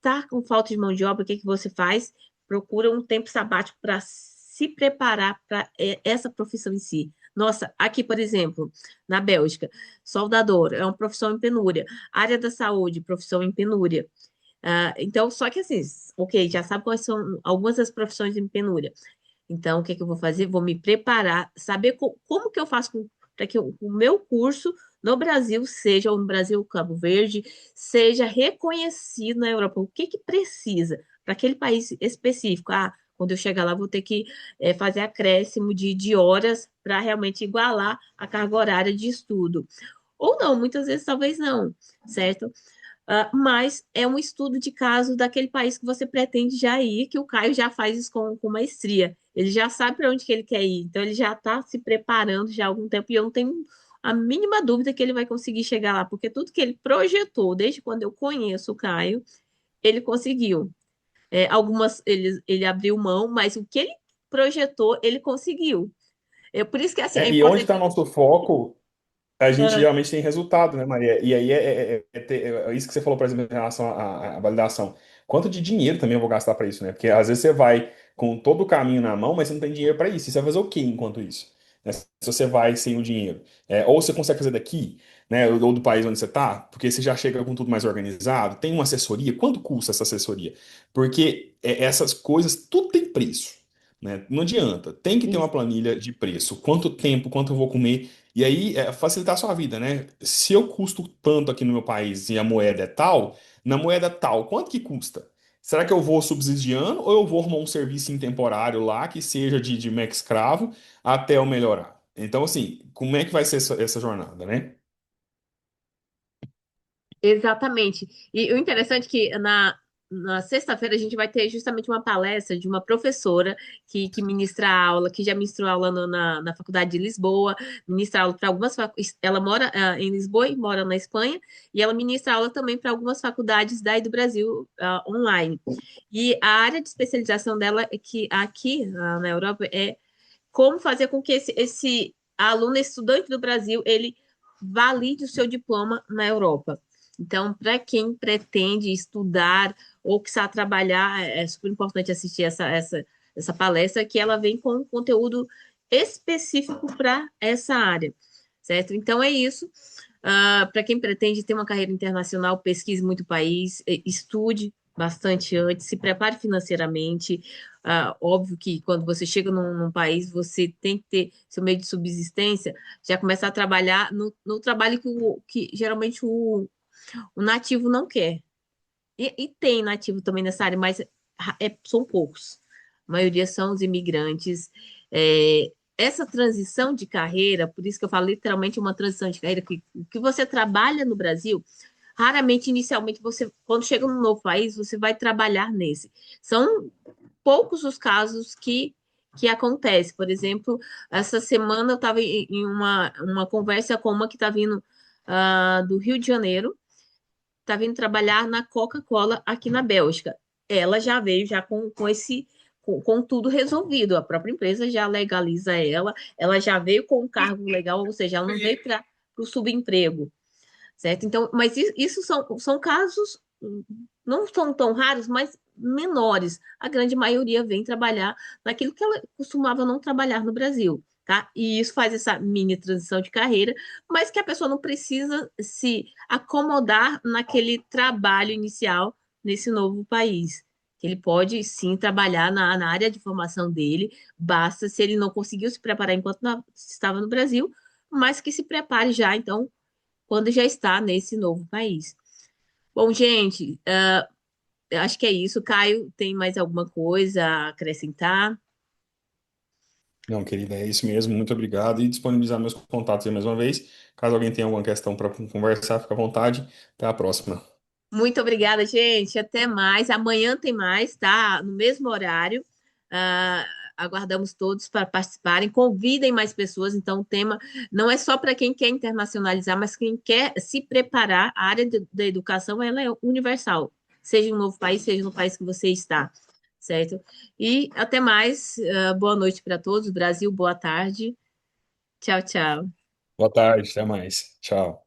está com falta de mão de obra, o que que você faz? Procura um tempo sabático para se preparar para essa profissão em si. Nossa, aqui, por exemplo, na Bélgica, soldador é uma profissão em penúria. Área da saúde, profissão em penúria. Então, só que assim, ok, já sabe quais são algumas das profissões em penúria. Então, o que que eu vou fazer? Vou me preparar, saber como que eu faço para que o meu curso no Brasil seja, ou no Brasil, Cabo Verde, seja reconhecido na Europa. O que que precisa para aquele país específico? Quando eu chegar lá, vou ter que fazer acréscimo de horas para realmente igualar a carga horária de estudo. Ou não, muitas vezes talvez não, certo? Mas é um estudo de caso daquele país que você pretende já ir, que o Caio já faz isso com maestria. Ele já sabe para onde que ele quer ir, então ele já está se preparando já há algum tempo e eu não tenho a mínima dúvida que ele vai conseguir chegar lá, porque tudo que ele projetou, desde quando eu conheço o Caio, ele conseguiu. Algumas ele abriu mão, mas o que ele projetou, ele conseguiu. Por isso que assim, é E onde importante. está nosso foco, a gente Ah, geralmente tem resultado, né, Maria? E aí é isso que você falou, por exemplo, em relação à validação. Quanto de dinheiro também eu vou gastar para isso, né? Porque às vezes você vai com todo o caminho na mão, mas você não tem dinheiro para isso. E você vai fazer o quê enquanto isso? Né? Se você vai sem o dinheiro. Ou você consegue fazer daqui, né? Ou do país onde você está, porque você já chega com tudo mais organizado. Tem uma assessoria. Quanto custa essa assessoria? Porque essas coisas, tudo tem preço. Né? Não adianta. Tem que ter uma isso. planilha de preço. Quanto tempo, quanto eu vou comer. E aí, facilitar a sua vida, né? Se eu custo tanto aqui no meu país e a moeda é tal, na moeda tal, quanto que custa? Será que eu vou subsidiando ou eu vou arrumar um serviço em temporário lá que seja de mega escravo até eu melhorar? Então, assim, como é que vai ser essa jornada, né? Exatamente. E o interessante é que na sexta-feira a gente vai ter justamente uma palestra de uma professora que ministra aula, que já ministrou aula na Faculdade de Lisboa, ministra aula para algumas ela mora em Lisboa e mora na Espanha, e ela ministra aula também para algumas faculdades daí do Brasil online. E a área de especialização dela é que aqui na Europa é como fazer com que esse aluno, estudante do Brasil, ele valide o seu diploma na Europa. Então, para quem pretende estudar ou que sabe trabalhar, é super importante assistir essa palestra, que ela vem com conteúdo específico para essa área, certo? Então, é isso. Para quem pretende ter uma carreira internacional, pesquise muito o país, estude bastante antes, se prepare financeiramente. Óbvio que quando você chega num país, você tem que ter seu meio de subsistência, já começar a trabalhar no trabalho que geralmente o nativo não quer. E tem nativo também nessa área, mas são poucos. A maioria são os imigrantes. Essa transição de carreira, por isso que eu falo literalmente uma transição de carreira, que o que você trabalha no Brasil, raramente, inicialmente, quando chega num novo país, você vai trabalhar nesse. São poucos os casos que acontece. Por exemplo, essa semana eu estava em uma conversa com uma que está vindo do Rio de Janeiro, está vindo trabalhar na Coca-Cola aqui na Bélgica. Ela já veio já com esse com tudo resolvido. A própria empresa já legaliza ela já veio com um cargo legal, ou seja, ela não veio para o subemprego, certo? Então, mas isso são casos não são tão raros, mas menores. A grande maioria vem trabalhar naquilo que ela costumava não trabalhar no Brasil, tá? E isso faz essa mini transição de carreira, mas que a pessoa não precisa se acomodar naquele trabalho inicial nesse novo país. Que ele pode sim trabalhar na área de formação dele, basta se ele não conseguiu se preparar enquanto estava no Brasil, mas que se prepare já, então, quando já está nesse novo país. Bom, gente, acho que é isso. Caio, tem mais alguma coisa a acrescentar? Não, querida, é isso mesmo. Muito obrigado. E disponibilizar meus contatos aí mais uma vez. Caso alguém tenha alguma questão para conversar, fica à vontade. Até a próxima. Muito obrigada, gente. Até mais. Amanhã tem mais, tá? No mesmo horário. Ah, aguardamos todos para participarem. Convidem mais pessoas. Então, o tema não é só para quem quer internacionalizar, mas quem quer se preparar. A área da educação, ela é universal, seja em um novo país, seja no país que você está, certo? E até mais. Boa noite para todos. Brasil, boa tarde. Tchau, tchau. Boa tarde, até mais. Tchau.